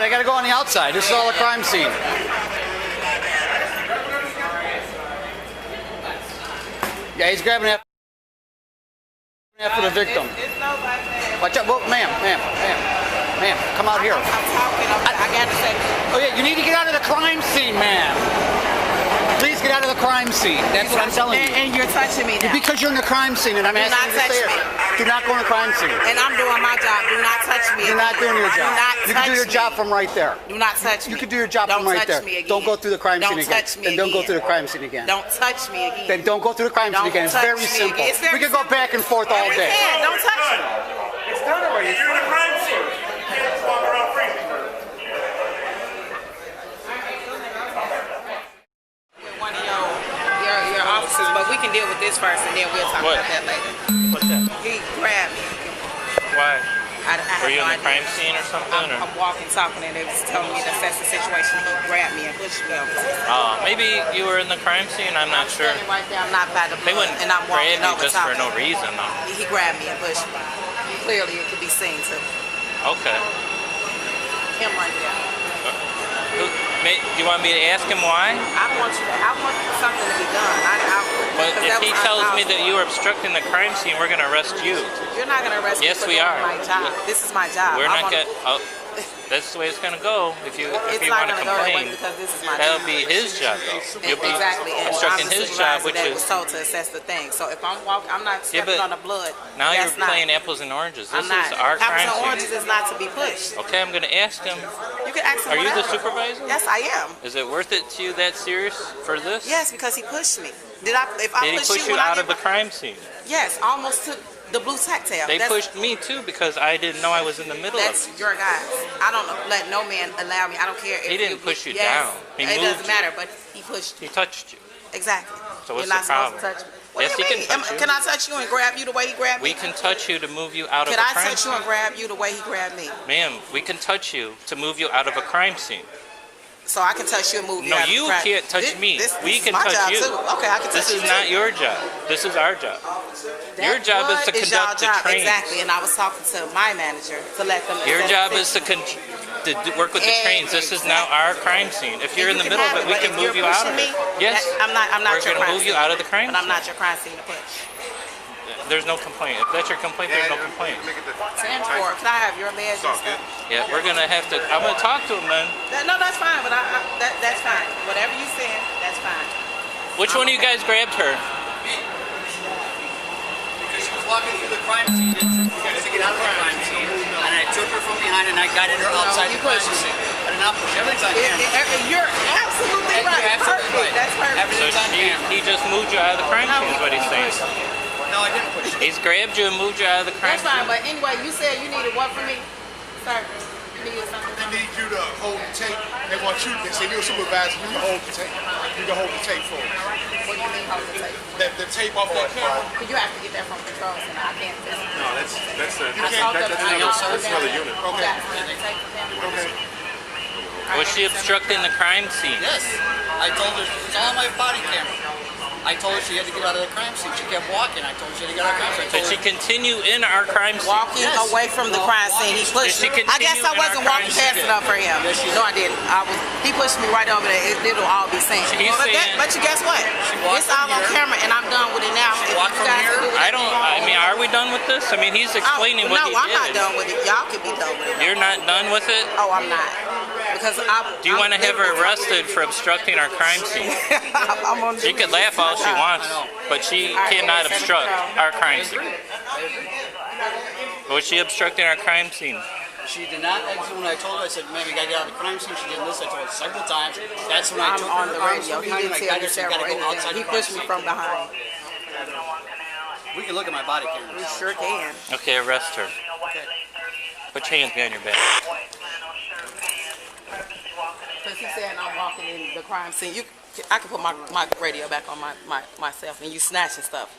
What? I gotta go on the outside. This is all a crime scene. Yeah, he's grabbing after the victim. It's no like that. Watch out. Well, ma'am, come out here. I'm talking. I gotta say. Oh yeah, you need to get out of the crime scene, ma'am. Please get out of the crime scene. That's what I'm telling you. And you're touching me now. Because you're in the crime scene, and I'm asking you to stay here. Do not go in the crime scene. And I'm doing my job. Do not touch me. You're not doing your job. You can do your job from right there. Do not touch me. You can do your job from right there. Don't go through the crime scene again. Don't touch me again. Then don't go through the crime scene again. Don't touch me again. Then don't go through the crime scene again. It's very simple. We can go back and forth all day. Don't touch me. It's done already. You're in the crime scene. You can't walk around free. One of your officers, but we can deal with this first, and then we'll talk about that later. What's that? He grabbed me. Why? I Were you in the crime scene or something? I'm walking, talking, and they was telling me to assess the situation. He grabbed me and pushed me over. Maybe you were in the crime scene. I'm not sure. Right there, I'm not by the They blood, wouldn't and I'm walking grab you over just for talking. no reason, though. He grabbed me and pushed me. Clearly, it could be seen too. Okay. Him right there. Do you want me to ask him why? I want something to be done. But if he tells me that you are obstructing the crime scene, we're going to arrest you. You're not going to arrest me Yes, for we doing are. my job. This is my job. We're not going to... That's the way it's going to go. If you want to complain, because this is my that'll job. be his job, though. You'll be obstructing his job, which is... was told to assess the thing. So if I'm walking, I'm not stepping on the blood. Now you're playing apples and oranges. This is our crime Apples and scene. oranges is not to be pushed. Okay, I'm going to ask him. You can ask him. Are you the whatever. supervisor? Yes, I am. Is it worth it to you that serious for this? Yes, because he pushed me. Did he push you out of the crime scene? Yes, almost took the blue tactile. They pushed me too because I didn't know I was in the middle of it. That's your guys. I don't let no man allow me. I don't care if he didn't push you down. He moved you. It doesn't matter, but he pushed you. He touched you. Exactly. So what's You're not the problem? supposed to touch me. What Yes, do you he mean? can touch you. Can I touch you and grab you the way he grabbed me? We can touch you to move you out of a Can crime I touch you and grab you the way he grabbed me? Ma'am, we can touch you to move you out of a crime scene. So I can touch you and move you out of No, you can't touch me. We can my touch job you. Too. Okay, I can touch This you is not your job. This is our job. Your job is to conduct the trains. Exactly, and I was talking to my manager to let them. Your job is to work with the trains. This is now our crime scene. If you're in the middle of it, we can move you out of it. Yes, I'm not we're going to move you out of the crime scene. But I'm not your crime scene to push. There's no complaint. If that's your complaint, there's no complaint. 10-4. Can I have your badge and stuff? Yeah, we're going to have to... I'm going to talk to him then. No, that's fine, but that's fine. Whatever you said, that's fine. Which one of you guys grabbed her? Because she was walking through the crime scene to get out of the crime scene, and I took her from behind and I got in her outside the crime scene. I did not push. Everything's on camera. You're absolutely right. You're absolutely right. That's perfect. Everything's on camera. He just moved you out of the crime scene is what he's saying. No, I didn't push. He's grabbed you and moved you out of the crime That's fine, scene. but anyway, you said you needed what from me? Sir, you needed something from They me? need you to hold the tape. They want you. They say you're a supervisor. You can hold the tape. You can hold the tape for them. What do you mean hold the tape? The tape off that camera. Because you have to get that from control center. I can't fix it. No, that's Okay. another unit. Okay. Okay. Was she obstructing the crime scene? Yes. I told her, it's on my body camera. I told her she had to get out of the crime scene. She kept walking. I told her she had to get out of the crime scene. Did she continue in our crime scene? Walking away from the crime scene. He pushed Did she me. I guess I continue in wasn't our walking crime fast scene? enough for him. No, I didn't. He pushed me right over there. It'll all be seen. But you guess what? It's all on camera, and I'm done with it now. walked from here. I mean, are we done with this? I mean, he's explaining what he did. No, I'm not done with it. Y'all can be done with it. You're not done with it? Oh, I'm not. Because Do you want to have her arrested for obstructing our crime scene? She could laugh all she wants, but she cannot obstruct our crime scene. Was she obstructing our crime scene? She did not exit when I told her. I said, "Man, we gotta get out of the crime scene." She did this. I told her several times. That's when I took her on the arms radio. from He behind did and I tell got me her. She gotta several go outside He the crime pushed me scene. from behind. We can look at my body camera. We sure can. Okay, arrest her. Put your hands behind your back. Because he said I'm walking in the crime scene. I can put my radio back on myself, and you snatching stuff.